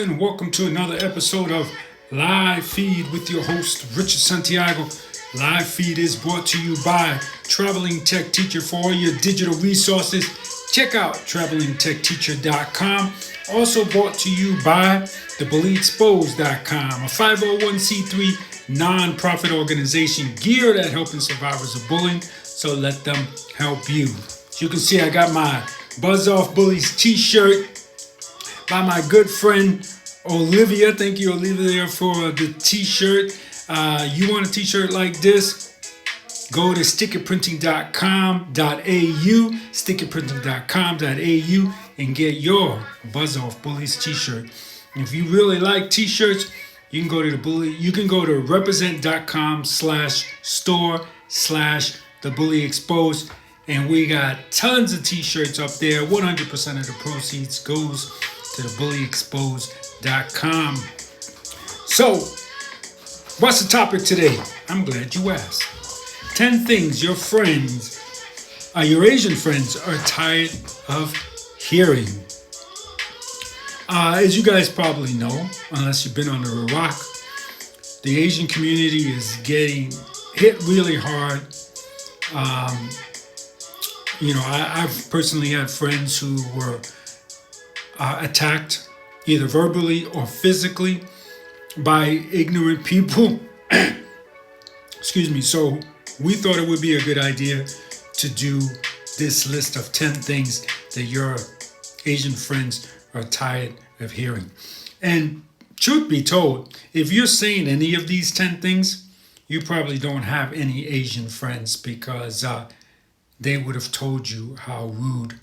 And welcome to another episode of Live Feed with your host, Richard Santiago. Live Feed is brought to you by Traveling Tech Teacher for all your digital resources. Check out travelingtechteacher.com. Also brought to you by thebullyexposed.com, a 501c3 nonprofit organization geared at helping survivors of bullying. So let them help you. As you can see, I got my Buzz Off Bullies t-shirt by my good friend Olivia. Thank you, Olivia, for the t-shirt. You want a t-shirt like this? Go to stickerprinting.com.au, stickerprinting.com.au, and get your Buzz Off Bullies t-shirt. If you really like t-shirts, you can go to represent.com/store/thebullyexposed, and we got tons of t-shirts up there. 100% of the proceeds goes to thebullyexposed.com. So, what's the topic today? I'm glad you asked. 10 things your Asian friends are tired of hearing. As you guys probably know, unless you've been under a rock, the Asian community is getting hit really hard. I've personally had friends who were attacked either verbally or physically by ignorant people. Excuse me. So we thought it would be a good idea to do this list of 10 things that your Asian friends are tired of hearing. And truth be told, if you're saying any of these 10 things, you probably don't have any Asian friends, because they would have told you how rude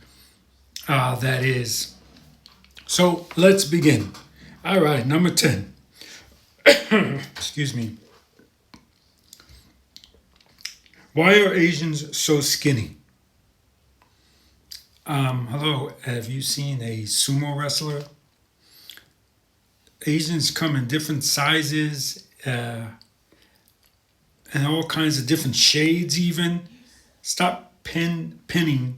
that is. So let's begin. All right, number 10. Excuse me. Why are Asians so skinny? Hello, have you seen a sumo wrestler? Asians come in different sizes and all kinds of different shades even. Stop pinning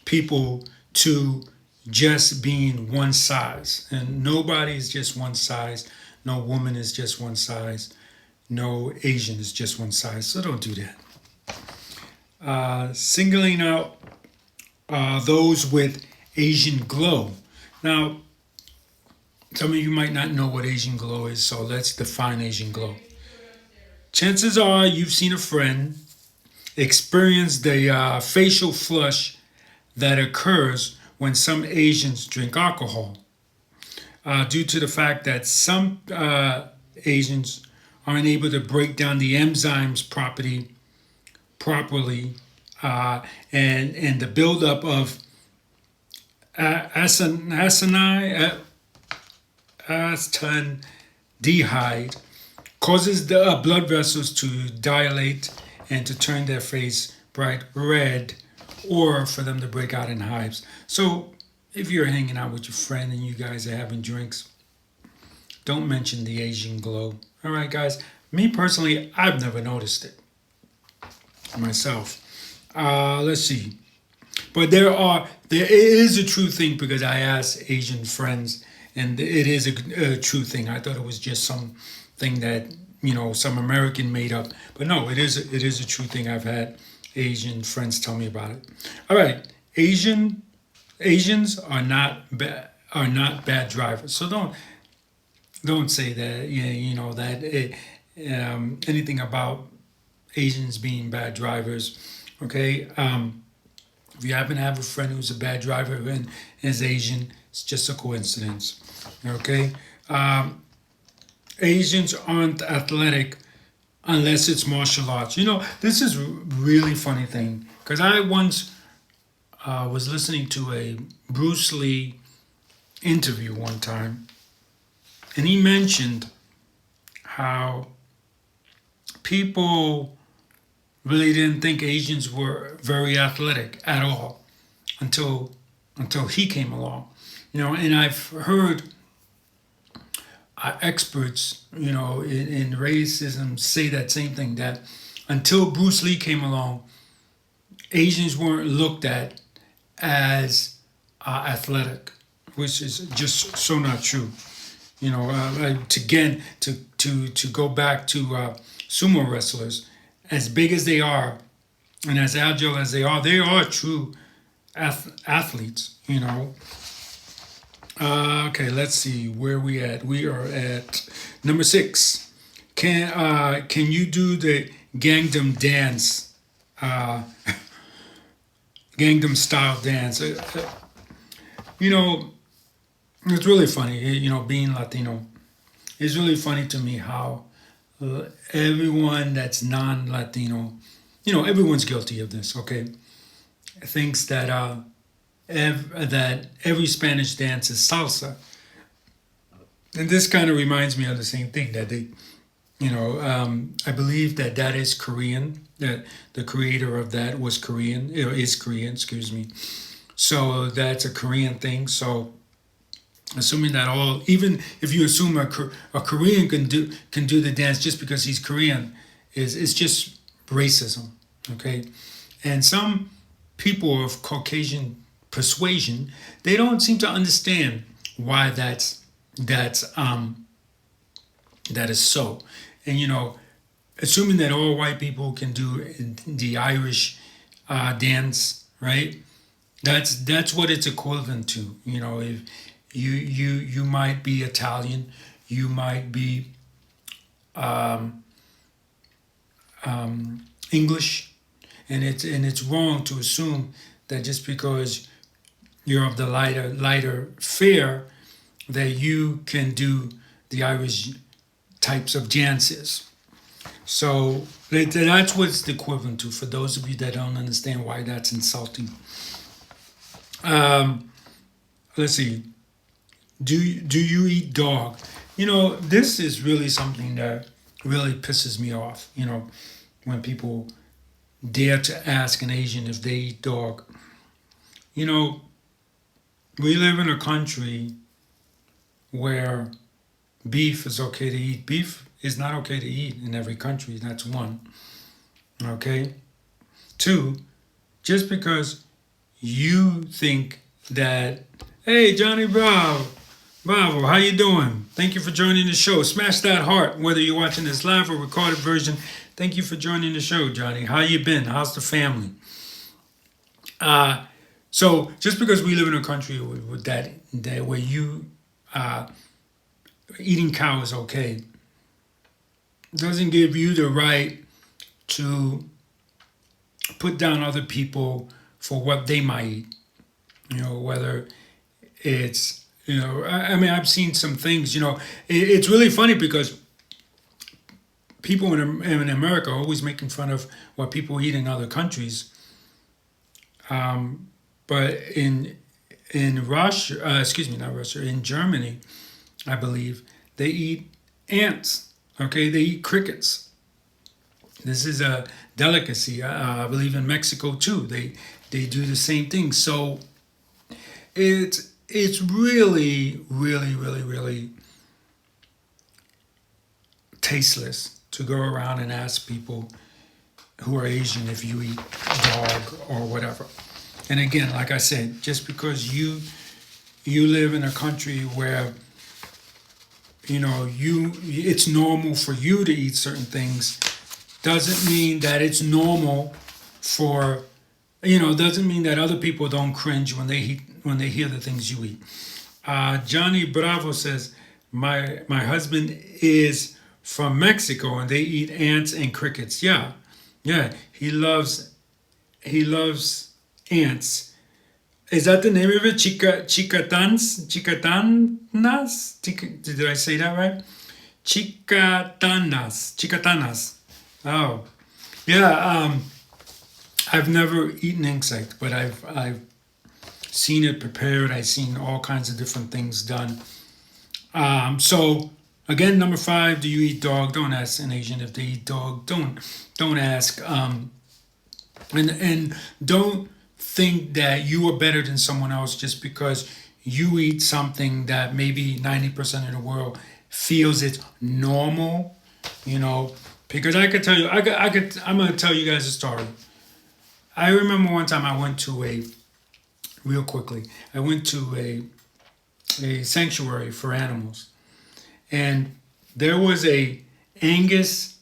people to just being one size. And nobody is just one size. No woman is just one size. No Asian is just one size. So don't do that. Singling out those with Asian glow. Now, some of you might not know what Asian glow is, so let's define Asian glow. Chances are you've seen a friend experience the facial flush that occurs when some Asians drink alcohol, due to the fact that some Asians aren't able to break down the enzymes properly, and the buildup of acetaldehyde causes the blood vessels to dilate and to turn their face bright red, or for them to break out in hives. So if you're hanging out with your friend and you guys are having drinks, don't mention the Asian glow. All right, guys. Me personally, I've never noticed it myself. Let's see. But there is a true thing, because I asked Asian friends, and it is a true thing. I thought it was just something that some American made up, but no, it is a true thing. I've had Asian friends tell me about it. All right, Asians are not bad drivers. So don't say that. Anything about Asians being bad drivers. Okay. If you happen to have a friend who's a bad driver and is Asian, it's just a coincidence. Okay. Asians aren't athletic unless it's martial arts. This is a really funny thing, because I once was listening to a Bruce Lee interview one time, and he mentioned how people really didn't think Asians were very athletic at all until he came along. And I've heard experts, in racism say that same thing, that until Bruce Lee came along, Asians weren't looked at as athletic, which is just so not true. To go back to sumo wrestlers, as big as they are and as agile as they are true athletes. Okay, let's see where we at. We are at number 6. Can you do the Gangnam dance, uh, Gangnam style dance? You know, it's really funny. Being Latino, it's really funny to me how everyone that's non-Latino, everyone's guilty of this. Okay, thinks that that every Spanish dance is salsa, and this kind of reminds me of the same thing that I believe that is Korean. That the creator of that was Korean, is Korean. Excuse me. So that's a Korean thing. So assuming that even if you assume a Korean can do the dance just because he's Korean, is just racism. Okay, and some people of Caucasian persuasion, they don't seem to understand why that is so. And assuming that all white people can do the Irish dance, right? That's what it's equivalent to. If you might be Italian, you might be English, and it's wrong to assume that just because you're of the lighter fare that you can do the Irish types of dances. So that's what it's equivalent to. For those of you that don't understand why that's insulting, let's see. Do you eat dog? This is really something that really pisses me off. When people dare to ask an Asian if they eat dog. We live in a country where beef is okay to eat. Beef is not okay to eat in every country. That's one. Okay? 2, just because you think that, hey, Johnny Bravo, how you doing? Thank you for joining the show. Smash that heart, whether you're watching this live or recorded version. Thank you for joining the show, Johnny. How you been? How's the family? So just because we live in a country with that where you eating cow is okay, doesn't give you the right to put down other people for what they might eat. Whether it's I mean, I've seen some things. It's really funny because people in America are always making fun of what people eat in other countries. But in Russia, excuse me, not Russia, in Germany, I believe they eat ants. Okay, they eat crickets. This is a delicacy. I believe in Mexico too. They do the same thing. So it's really, really, really, really tasteless to go around and ask people who are Asian if you eat dog or whatever. And again, like I said, just because you live in a country where it's normal for you to eat certain things, doesn't mean that it's normal for doesn't mean that other people don't cringe when they hear the things you eat. Johnny Bravo says, my husband is from Mexico and they eat ants and crickets. Yeah, he loves ants. Is that the name of it? Did I say that right? Chicatanas. Oh, yeah. I've never eaten insect, but I've seen it prepared. I've seen all kinds of different things done. So again, number 5, do you eat dog? Don't ask an Asian if they eat dog. Don't ask. And don't think that you are better than someone else just because you eat something that maybe 90% of the world feels it's normal. Because I could tell you, I'm gonna tell you guys a story. I remember one time I went to a sanctuary for animals, And there was a Angus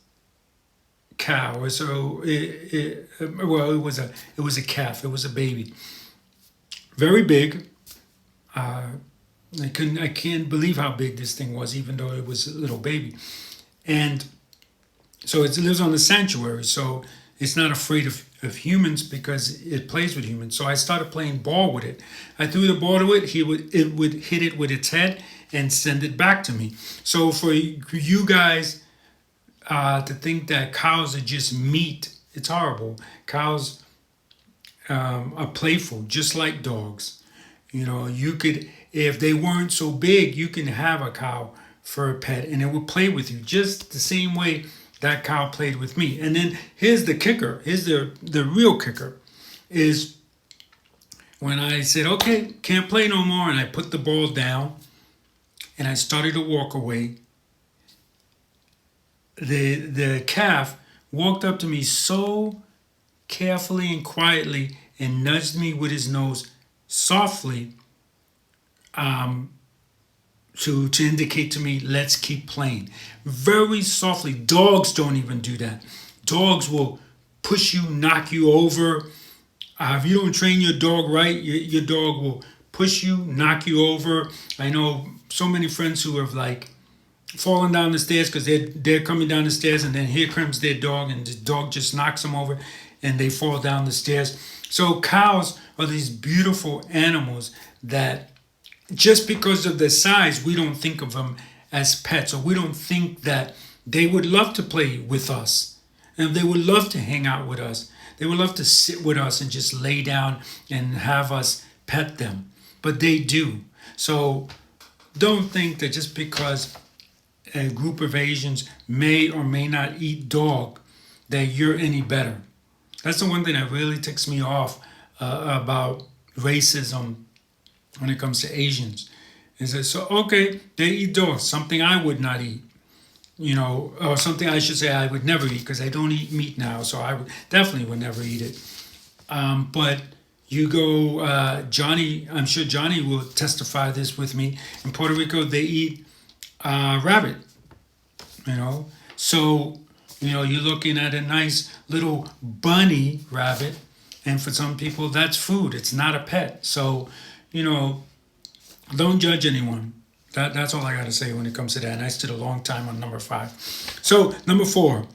cow. So it was a calf. It was a baby, very big. Uh, I can't believe how big this thing was, even though it was a little baby. And so it lives on the sanctuary. So it's not afraid of humans because it plays with humans. So I started playing ball with it. I threw the ball to it. It would hit it with its head and send it back to me. So for you guys to think that cows are just meat, it's horrible. Cows are playful, just like dogs. You know, you could, if they weren't so big, you can have a cow for a pet and it would play with you just the same way that cow played with me. And then here's the kicker. Here's the real kicker is when I said, okay, can't play no more, and I put the ball down and I started to walk away, the calf walked up to me so carefully and quietly and nudged me with his nose softly, to indicate to me, let's keep playing. Very softly. Dogs don't even do that. Dogs will push you, knock you over. If you don't train your dog right, your dog will push you, knock you over. I know so many friends who have like falling down the stairs because they're coming down the stairs, and then here comes their dog and the dog just knocks them over and they fall down the stairs. So cows are these beautiful animals that just because of their size, we don't think of them as pets, or we don't think that they would love to play with us and they would love to hang out with us. They would love to sit with us and just lay down and have us pet them, but they do. So don't think that just because a group of Asians may or may not eat dog, that you're any better. That's the one thing that really ticks me off about racism when it comes to Asians. Is that so? Okay, they eat dog, something I would not eat, or something I should say I would never eat because I don't eat meat now, so I definitely would never eat it. But you go, Johnny, I'm sure Johnny will testify this with me. In Puerto Rico, they eat rabbit, So, you're looking at a nice little bunny rabbit, and for some people, that's food. It's not a pet. So, don't judge anyone. That's all I got to say when it comes to that. And I stood a long time on number 5. So, number 4,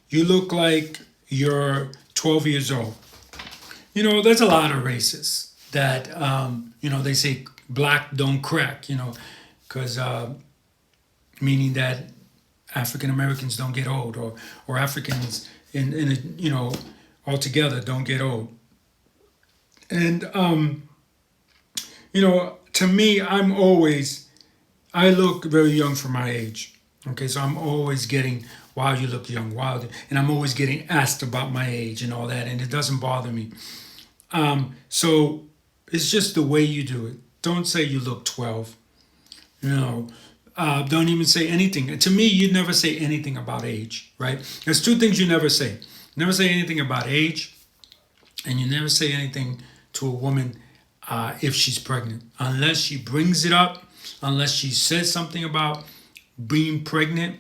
you look like you're 12 years old. There's a lot of races that, they say black don't crack, because meaning that African Americans don't get old, or Africans altogether don't get old. And, to me, I look very young for my age. Okay, so I'm always getting, wow, you look young, wow. And I'm always getting asked about my age and all that, and it doesn't bother me. So it's just the way you do it. Don't say you look 12. Don't even say anything. To me, you never say anything about age, right? There's 2 things you never say. Never say anything about age, and you never say anything to a woman if she's pregnant. Unless she brings it up, unless she says something about being pregnant,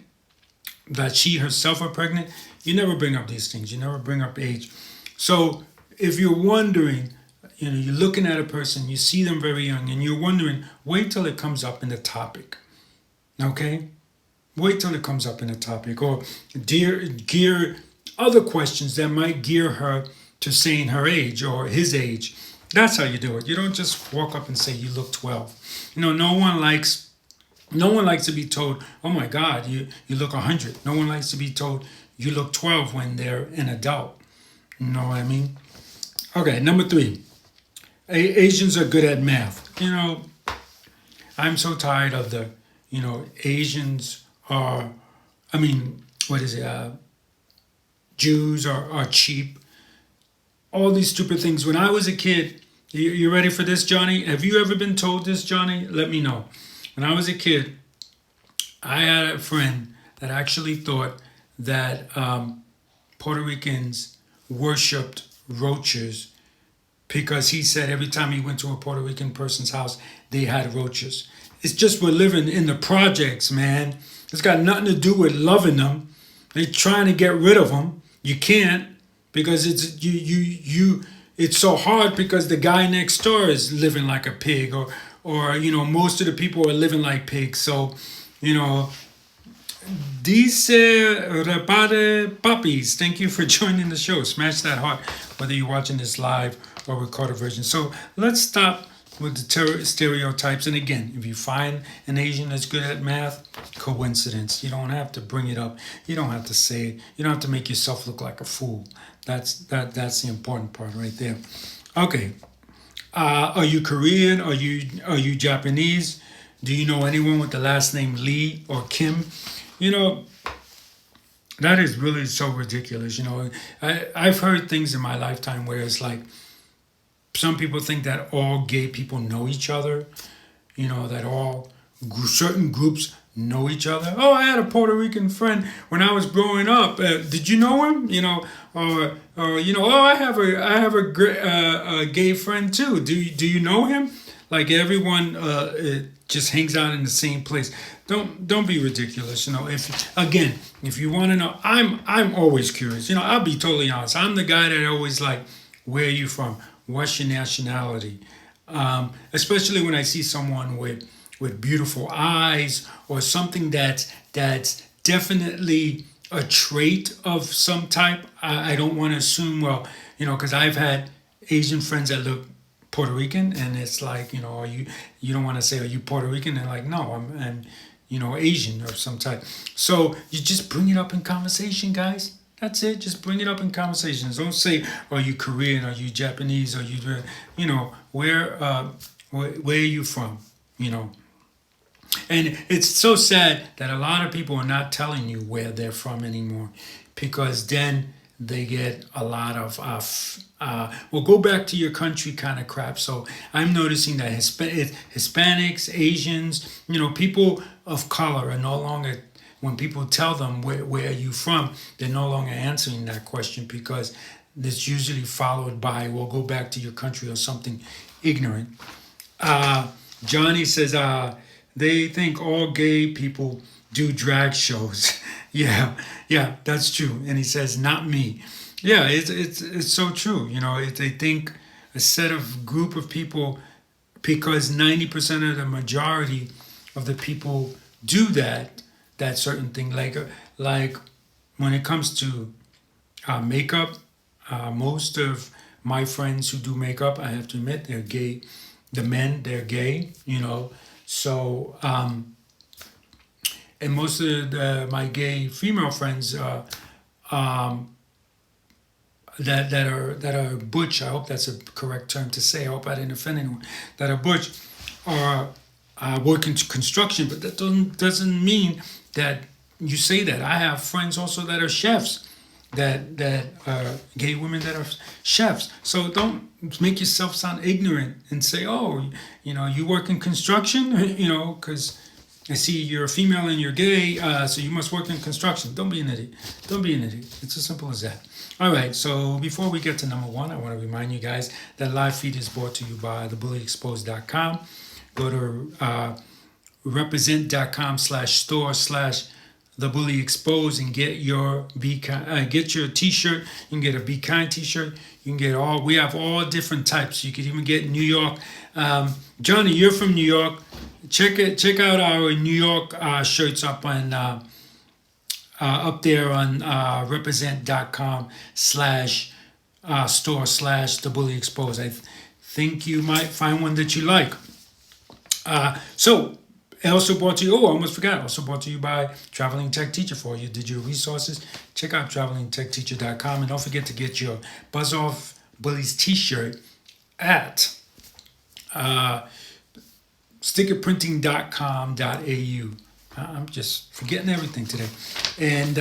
that she herself are pregnant, you never bring up these things. You never bring up age. So if you're wondering, you're looking at a person, you see them very young, and you're wondering, wait till it comes up in the topic. Okay? Wait till it comes up in a topic, or gear other questions that might gear her to saying her age or his age. That's how you do it. You don't just walk up and say you look 12. No one likes to be told, oh my God, you look 100. No one likes to be told you look 12 when they're an adult. You know what I mean? Okay, number 3. Asians are good at math. I'm so tired of the, Asians are, Jews are cheap. All these stupid things. When I was a kid, you ready for this, Johnny? Have you ever been told this, Johnny? Let me know. When I was a kid, I had a friend that actually thought that Puerto Ricans worshipped roaches because he said every time he went to a Puerto Rican person's house, they had roaches. It's just we're living in the projects, man. It's got nothing to do with loving them. They're trying to get rid of them. You can't because it's so hard because the guy next door is living like a pig, or most of the people are living like pigs. So, you know, Dice Repare Puppies, thank you for joining the show. Smash that heart, whether you're watching this live or recorded version. So let's stop with the stereotypes. And again, if you find an Asian that's good at math, coincidence. You don't have to bring it up. You don't have to say it. You don't have to make yourself look like a fool. That's the important part right there. Okay. Are you Korean? Are you Japanese? Do you know anyone with the last name Lee or Kim? That is really so ridiculous. I've heard things in my lifetime where it's like some people think that all gay people know each other, that all certain groups know each other. Oh, I had a Puerto Rican friend when I was growing up. Did you know him? Oh, I have a gay friend too. Do you know him? Like everyone just hangs out in the same place. Don't be ridiculous. If you want to know, I'm always curious. I'll be totally honest. I'm the guy that always like, where are you from? What's your nationality? Especially when I see someone with beautiful eyes or something that's definitely a trait of some type. I don't want to assume, because I've had Asian friends that look Puerto Rican, and it's like, are you don't want to say, are you Puerto Rican? They're like, no, I'm Asian of some type. So you just bring it up in conversation, guys. That's it. Just bring it up in conversations. Don't say, are you Korean? Are you Japanese? Are you, where are you from? And it's so sad that a lot of people are not telling you where they're from anymore, because then they get a lot of go back to your country kind of crap. So I'm noticing that Hispanics, Asians, people of color are no longer, when people tell them where are you from, they're no longer answering that question, because it's usually followed by, well, go back to your country or something ignorant. Johnny says they think all gay people do drag shows. Yeah, that's true. And he says, not me. Yeah, it's so true. They think a set of group of people, because 90% of the majority of the people do that certain thing. Like when it comes to makeup, most of my friends who do makeup, I have to admit, they're gay. The men, they're gay. So and most of my gay female friends that are butch. I hope that's a correct term to say. I hope I didn't offend anyone. That are butch are working construction, but that doesn't mean that you say that. I have friends also that are chefs, that are gay women that are chefs. So don't make yourself sound ignorant and say, oh, you work in construction, because I see you're a female and you're gay, so you must work in construction. Don't be an idiot. Don't be an idiot. It's as simple as that. All right, so before we get to number one, I want to remind you guys that live feed is brought to you by thebullyexposed.com. Go to represent.com/store/thebullyexposed and get your t-shirt. You can get a Be Kind t-shirt. You can get we have all different types. You can even get New York. Johnny, you're from New York. Check out our New York shirts up on up there on represent.com/store/thebullyexposed. I think you might find one that you like. So also brought to you, I almost forgot, also brought to you by Traveling Tech Teacher. For all your digital resources, check out travelingtechteacher.com, and don't forget to get your Buzz Off Bullies t-shirt at stickerprinting.com.au. I'm just forgetting everything today. And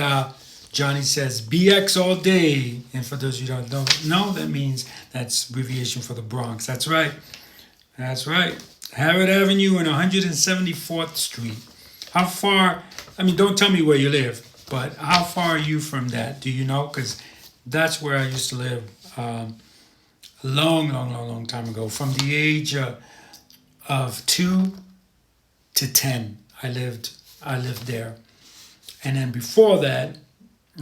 Johnny says BX all day. And for those of you who don't know, that means that's abbreviation for the Bronx. That's right. Harrod Avenue and 174th Street. How far, don't tell me where you live, but how far are you from that? Do you know? Because that's where I used to live a long time ago. From the age of 2 to 10. I lived there, and then before that,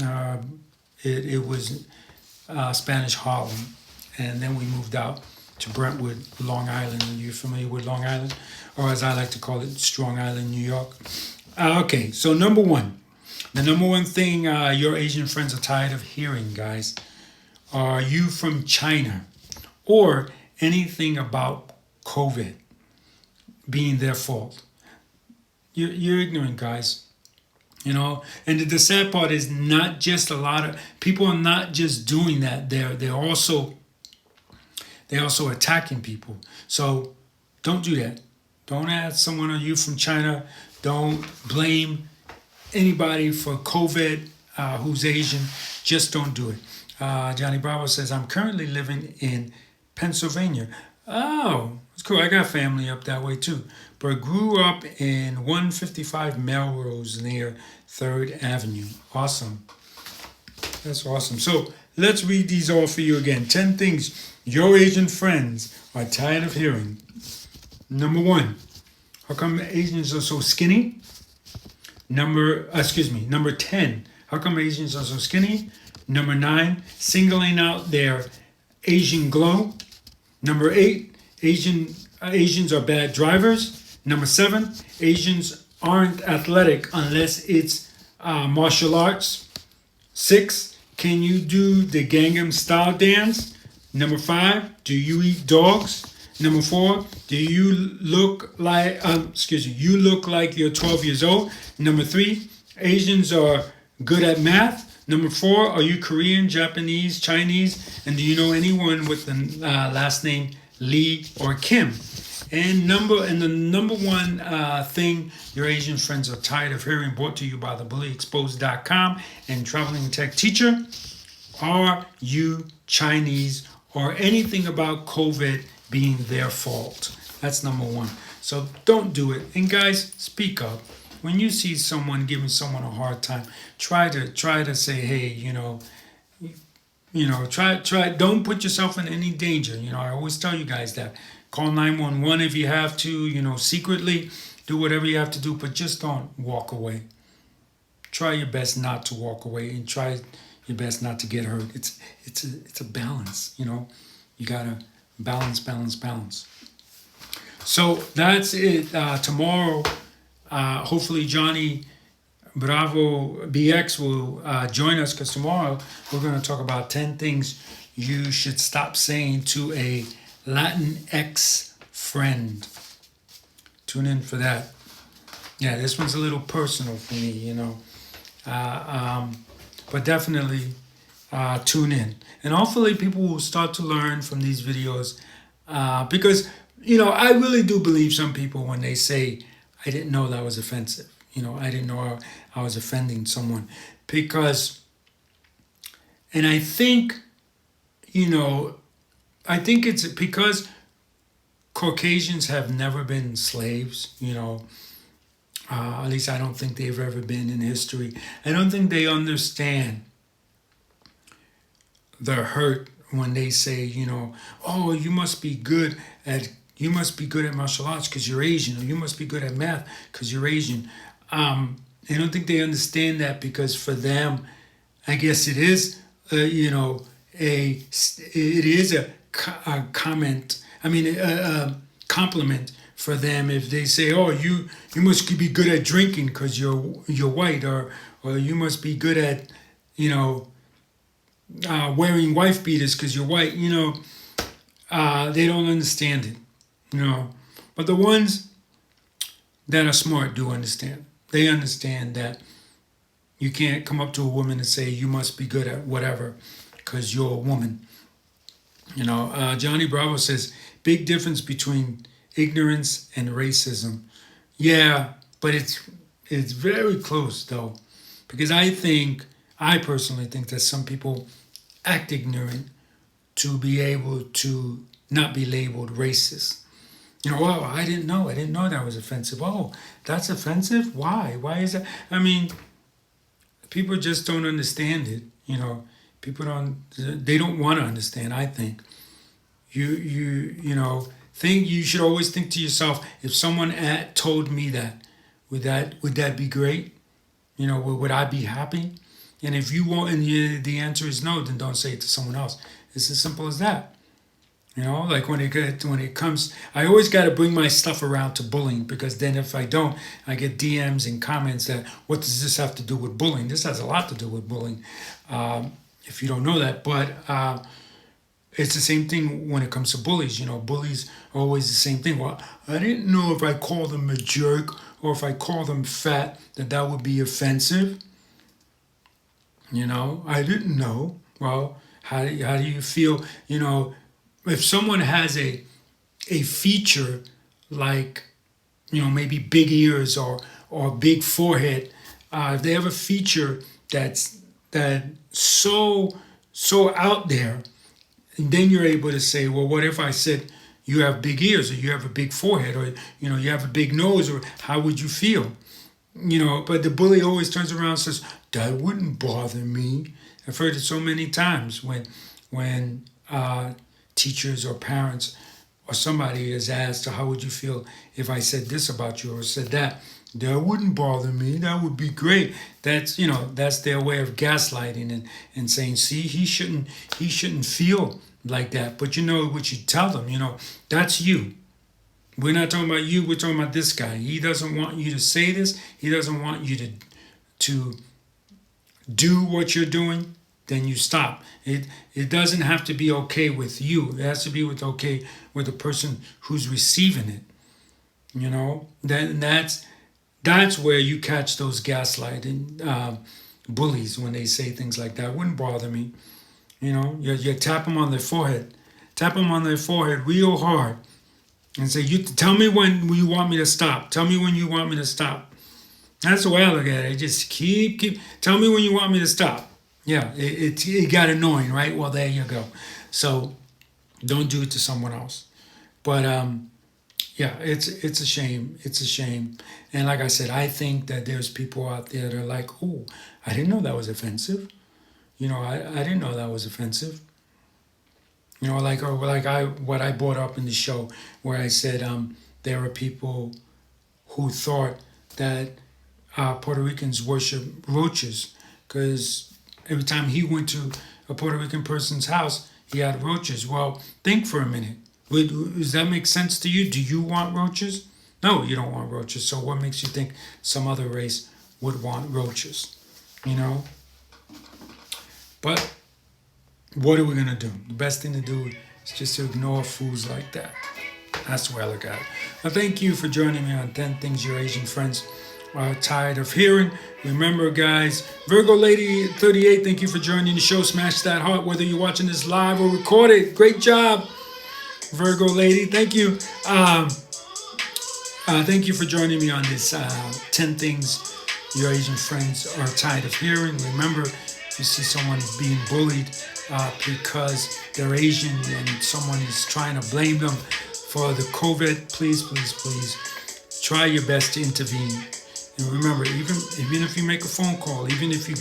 uh, it was Spanish Harlem, and then we moved out to Brentwood, Long Island. Are you familiar with Long Island, or as I like to call it, Strong Island, New York? Okay, so number one, the number one thing your Asian friends are tired of hearing, guys, are you from China or anything about COVID being their fault. You're ignorant, guys. And the sad part is not just a lot of people are not just doing that. They're also attacking people. So don't do that. Don't ask someone, are you from China? Don't blame anybody for COVID who's Asian. Just don't do it. Johnny Bravo says, I'm currently living in Pennsylvania. Oh, it's cool. I got family up that way too. But grew up in 155 Melrose near 3rd Avenue. Awesome. That's awesome. So let's read these all for you again. 10 things your Asian friends are tired of hearing. Number one, how come Asians are so skinny? Number 10, how come Asians are so skinny? Number 9, singling out their Asian glow. Number 8, Asians are bad drivers. Number 7, Asians aren't athletic unless it's martial arts. 6, can you do the Gangnam Style dance? Number 5, do you eat dogs? Number 4, do you look like you look like you're 12 years old? Number 3, Asians are good at math. Number 4, are you Korean, Japanese, Chinese, and do you know anyone with the last name Lee or Kim? And the number one thing your Asian friends are tired of hearing, brought to you by thebullyexposed.com and Traveling Tech Teacher, are you Chinese or anything about COVID being their fault? That's number one. So don't do it. And guys, speak up. When you see someone giving someone a hard time, try to say, hey, try. Don't put yourself in any danger. I always tell you guys that. Call 911 if you have to. Secretly do whatever you have to do, but just don't walk away. Try your best not to walk away, and try your best not to get hurt. It's a balance. You gotta balance. So that's it. Tomorrow, hopefully Johnny Bravo BX will join us, because tomorrow we're going to talk about 10 things you should stop saying to a Latinx friend. Tune in for that. Yeah, this one's a little personal for me, but definitely tune in. And hopefully people will start to learn from these videos, because, I really do believe some people when they say, I didn't know that was offensive. I didn't know I was offending someone. And I think, it's because Caucasians have never been slaves, at least I don't think they've ever been in history. I don't think they understand the hurt when they say, oh, you must be good at martial arts because you're Asian, or you must be good at math because you're Asian. I don't think they understand that, because for them, I guess it is, a comment. A compliment for them if they say, "Oh, you must be good at drinking because you're white," or you must be good at, wearing wife beaters because you're white. They don't understand it. But the ones that are smart do understand. They understand that you can't come up to a woman and say you must be good at whatever because you're a woman. Johnny Bravo says, big difference between ignorance and racism. Yeah, but it's very close though, because I personally think that some people act ignorant to be able to not be labeled racist. Oh, I didn't know that was offensive. Oh, that's offensive? Why? Why is that? People just don't understand it. They don't want to understand, I think. You should always think to yourself, if someone told me that, would that be great? Would I be happy? And if you won't, and the answer is no, then don't say it to someone else. It's as simple as that. Like when it comes, I always got to bring my stuff around to bullying, because then if I don't, I get DMs and comments that, what does this have to do with bullying? This has a lot to do with bullying, if you don't know that. But it's the same thing when it comes to bullies. Bullies are always the same thing. Well, I didn't know if I called them a jerk or if I called them fat, that would be offensive. I didn't know. Well, how do you feel? If someone has a feature like, maybe big ears or big forehead, if they have a feature that so out there, and then you're able to say, well, what if I said you have big ears, or you have a big forehead, or you have a big nose, or how would you feel? But the bully always turns around and says, that wouldn't bother me. I've heard it so many times when teachers or parents or somebody is asked, how would you feel if I said this about you or said that? That wouldn't bother me. That would be great. That's their way of gaslighting and saying, see, he shouldn't feel like that. But what you tell them, that's you. We're not talking about you. We're talking about this guy. He doesn't want you to say this. He doesn't want you to do what you're doing. Then you stop. It doesn't have to be okay with you. It has to be okay with the person who's receiving it. Then that's where you catch those gaslighting bullies when they say things like that. Wouldn't bother me. You tap them on their forehead. Tap them on their forehead real hard and say, "You tell me when you want me to stop. Tell me when you want me to stop." That's the way I look at it. Just keep. Tell me when you want me to stop. Yeah, it got annoying, right? Well, there you go. So don't do it to someone else. But yeah, it's a shame. It's a shame. And like I said, I think that there's people out there that are like, "Oh, I didn't know that was offensive." I didn't know that was offensive. What I brought up in the show where I said there are people who thought that Puerto Ricans worship roaches, because every time he went to a Puerto Rican person's house, he had roaches. Well, think for a minute. Does that make sense to you? Do you want roaches? No, you don't want roaches. So what makes you think some other race would want roaches? But what are we going to do? The best thing to do is just to ignore fools like that. That's the way I look at it. Now, thank you for joining me on 10 Things Your Asian Friends Are Tired of Hearing. Remember, guys, Virgo Lady 38, thank you for joining the show. Smash that heart, whether you're watching this live or recorded. Great job, Virgo Lady. Thank you. Thank you for joining me on this 10 Things Your Asian Friends Are Tired of Hearing. Remember, if you see someone being bullied because they're Asian and someone is trying to blame them for the COVID, please try your best to intervene. And remember, even if you make a phone call, even if you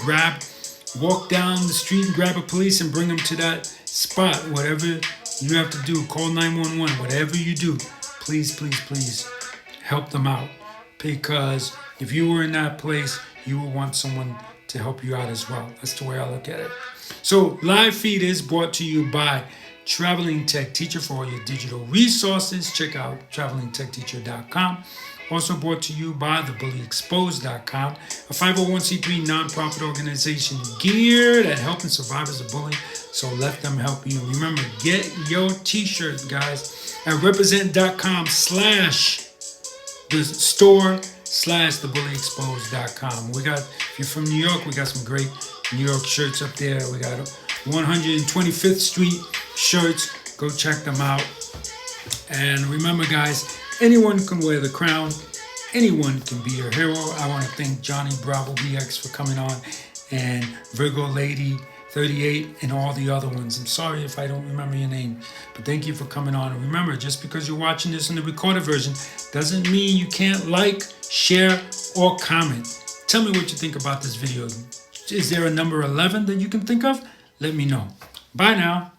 walk down the street and grab a police and bring them to that spot, whatever you have to do, call 911, whatever you do, please help them out. Because if you were in that place, you would want someone to help you out as well. That's the way I look at it. So live feed is brought to you by Traveling Tech Teacher. For all your digital resources, check out travelingtechteacher.com. Also brought to you by thebullyexposed.com, a 501c3 nonprofit organization geared at helping survivors of bullying. So let them help you. Remember, get your t-shirt, guys, at represent.com/the store/thebullyexposed.com. If you're from New York, we got some great New York shirts up there. We got 125th Street shirts. Go check them out. And remember, guys, anyone can wear the crown. Anyone can be a hero. I want to thank Johnny Bravo BX for coming on, and Virgo Lady 38 and all the other ones. I'm sorry if I don't remember your name, but thank you for coming on. And remember, just because you're watching this in the recorded version doesn't mean you can't like, share, or comment. Tell me what you think about this video. Is there a number 11 that you can think of? Let me know. Bye now.